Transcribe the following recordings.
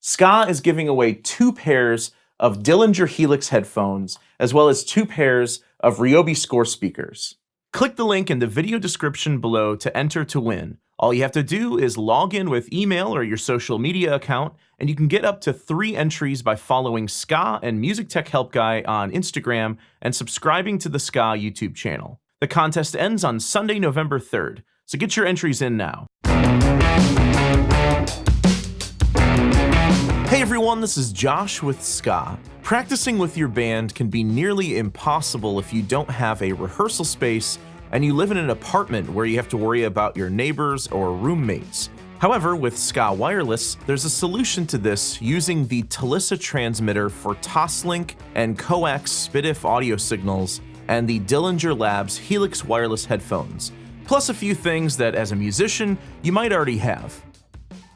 SKAA is giving away 2 pairs of Dillinger Helix headphones, as well as 2 pairs of Ryobi score speakers. Click the link in the video description below to enter to win. All you have to do is log in with email or your social media account, and you can get up to 3 entries by following SKAA and Music Tech Help Guy on Instagram and subscribing to the SKAA YouTube channel. The contest ends on Sunday, November 3rd, so get your entries in now. Hey everyone, this is Josh with SKAA. Practicing with your band can be nearly impossible if you don't have a rehearsal space and you live in an apartment where you have to worry about your neighbors or roommates. However, with SKAA Wireless, there's a solution to this using the TALISA transmitter for Toslink and coax SPDIF audio signals and the Dillinger Labs Helix wireless headphones, plus a few things that as a musician you might already have.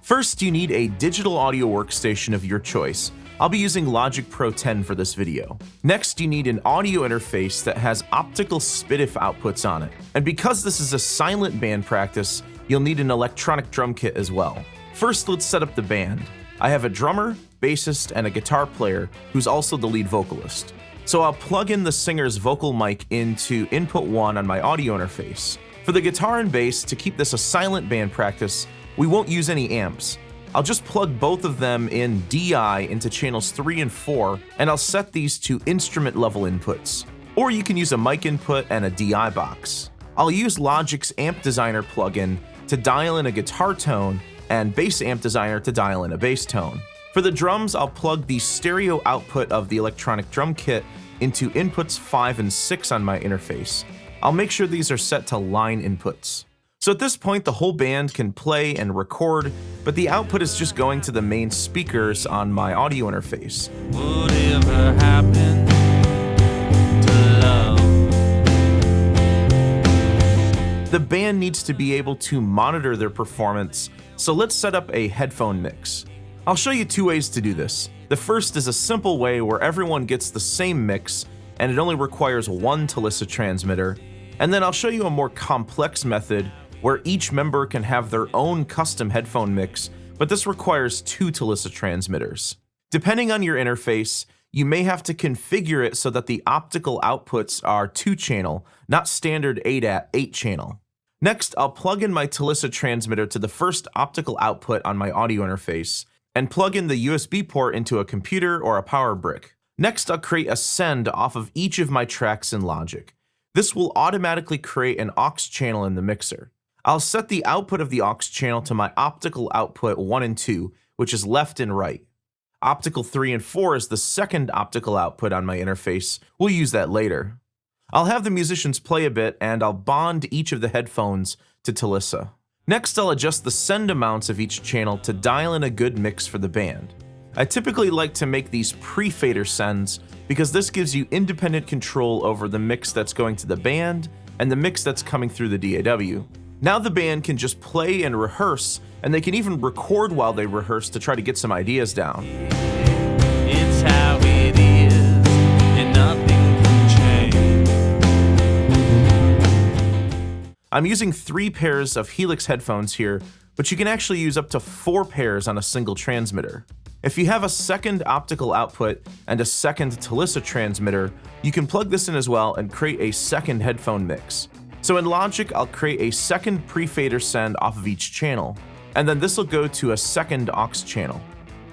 First, you need a digital audio workstation of your choice. I'll be using Logic Pro 10 for this video. Next, you need an audio interface that has optical SPDIF outputs on it. And because this is a silent band practice, you'll need an electronic drum kit as well. First, let's set up the band. I have a drummer, bassist, and a guitar player who's also the lead vocalist. So I'll plug in the singer's vocal mic into input 1 on my audio interface. For the guitar and bass, to keep this a silent band practice, we won't use any amps. I'll just plug both of them in DI into channels 3 and 4, and I'll set these to instrument level inputs. Or you can use a mic input and a DI box. I'll use Logic's Amp Designer plugin to dial in a guitar tone and Bass Amp Designer to dial in a bass tone. For the drums, I'll plug the stereo output of the electronic drum kit into inputs 5 and 6 on my interface. I'll make sure these are set to line inputs. So at this point, the whole band can play and record, but the output is just going to the main speakers on my audio interface. Whatever happened to love? The band needs to be able to monitor their performance, so let's set up a headphone mix. I'll show you 2 ways to do this. The first is a simple way where everyone gets the same mix, and it only requires 1 TALISA transmitter. And then I'll show you a more complex method where each member can have their own custom headphone mix, but this requires 2 TALISA transmitters. Depending on your interface, you may have to configure it so that the optical outputs are 2-channel, not standard ADAT 8-channel. Next, I'll plug in my TALISA transmitter to the first optical output on my audio interface, and plug in the USB port into a computer or a power brick. Next, I'll create a send off of each of my tracks in Logic. This will automatically create an aux channel in the mixer. I'll set the output of the aux channel to my optical output 1 and 2, which is left and right. Optical 3 and 4 is the second optical output on my interface. We'll use that later. I'll have the musicians play a bit, and I'll bond each of the headphones to TALISA. Next, I'll adjust the send amounts of each channel to dial in a good mix for the band. I typically like to make these pre-fader sends because this gives you independent control over the mix that's going to the band and the mix that's coming through the DAW. Now the band can just play and rehearse, and they can even record while they rehearse to try to get some ideas down. It's how it is, and nothing can change. I'm using 3 pairs of Helix headphones here, but you can actually use up to 4 pairs on a single transmitter. If you have a second optical output and a second TALISA transmitter, you can plug this in as well and create a second headphone mix. So in Logic, I'll create a second pre-fader send off of each channel, and then this will go to a second aux channel.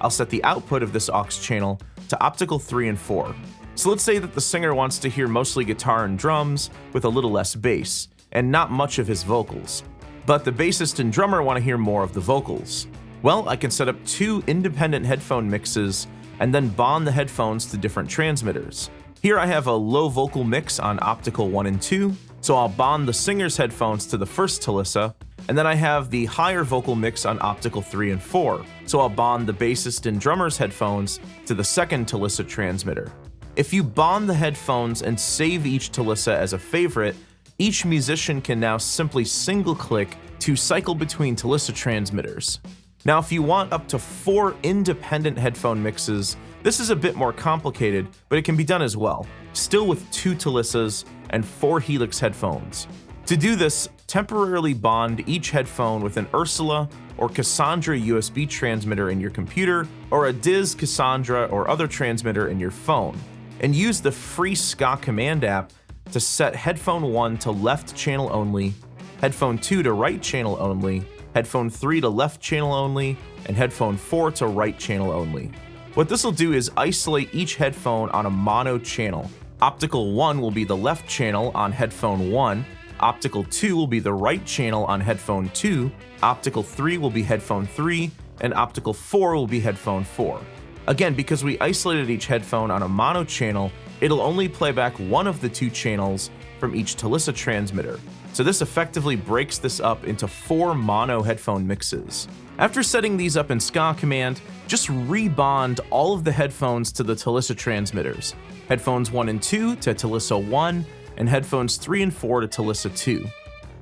I'll set the output of this aux channel to optical 3 and 4. So let's say that the singer wants to hear mostly guitar and drums with a little less bass, and not much of his vocals. But the bassist and drummer want to hear more of the vocals. Well, I can set up 2 independent headphone mixes and then bond the headphones to different transmitters. Here I have a low vocal mix on optical 1 and 2, so I'll bond the singer's headphones to the first TALISA, and then I have the higher vocal mix on optical 3 and 4, so I'll bond the bassist and drummer's headphones to the second TALISA transmitter. If you bond the headphones and save each TALISA as a favorite, each musician can now simply single-click to cycle between TALISA transmitters. Now, if you want up to 4 independent headphone mixes, this is a bit more complicated, but it can be done as well, still with 2 TALISAs and 4 Helix headphones. To do this, temporarily bond each headphone with an Ursula or Cassandra USB transmitter in your computer, or a DIS, Cassandra, or other transmitter in your phone, and use the free SKAA command app to set headphone 1 to left channel only, headphone 2 to right channel only, headphone 3 to left channel only, and headphone 4 to right channel only. What this will do is isolate each headphone on a mono channel. Optical 1 will be the left channel on headphone 1, Optical 2 will be the right channel on headphone 2, Optical 3 will be headphone 3, and Optical 4 will be headphone 4. Again, because we isolated each headphone on a mono channel, it'll only play back one of the two channels from each TALISA transmitter. So this effectively breaks this up into 4 mono headphone mixes. After setting these up in SKAA command, just rebond all of the headphones to the TALISA transmitters. Headphones 1 and 2 to TALISA 1, and headphones 3 and 4 to TALISA 2.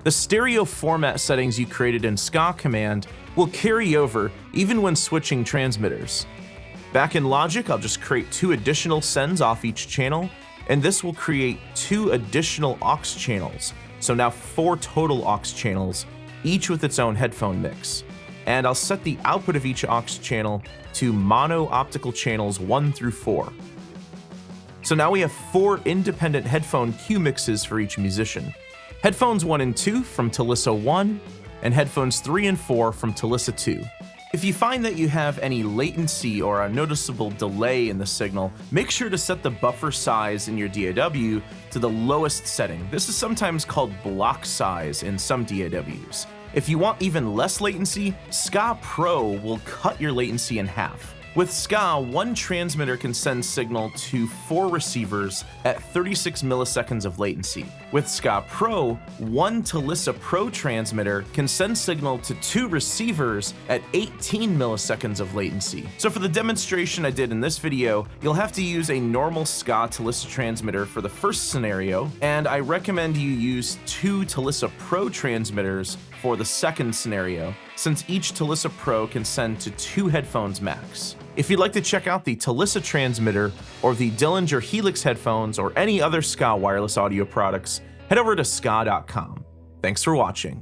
The stereo format settings you created in SKAA command will carry over even when switching transmitters. Back in Logic, I'll just create 2 additional sends off each channel, and this will create 2 additional aux channels, so now 4 total aux channels, each with its own headphone mix. And I'll set the output of each aux channel to mono optical channels 1 through 4. So now we have 4 independent headphone cue mixes for each musician. Headphones 1 and 2 from TALISA 1, and headphones 3 and 4 from TALISA 2. If you find that you have any latency or a noticeable delay in the signal, make sure to set the buffer size in your DAW to the lowest setting. This is sometimes called block size in some DAWs. If you want even less latency, SKAA Pro will cut your latency in half. With SKAA, one transmitter can send signal to 4 receivers at 36 milliseconds of latency. With SKAA Pro, one TALISA Pro transmitter can send signal to 2 receivers at 18 milliseconds of latency. So for the demonstration I did in this video, you'll have to use a normal SKAA TALISA transmitter for the first scenario, and I recommend you use 2 TALISA Pro transmitters for the second scenario, since each TALISA Pro can send to 2 headphones max. If you'd like to check out the TALISA transmitter or the Dillinger Helix headphones or any other SKAA wireless audio products, head over to SKAA.com. Thanks for watching.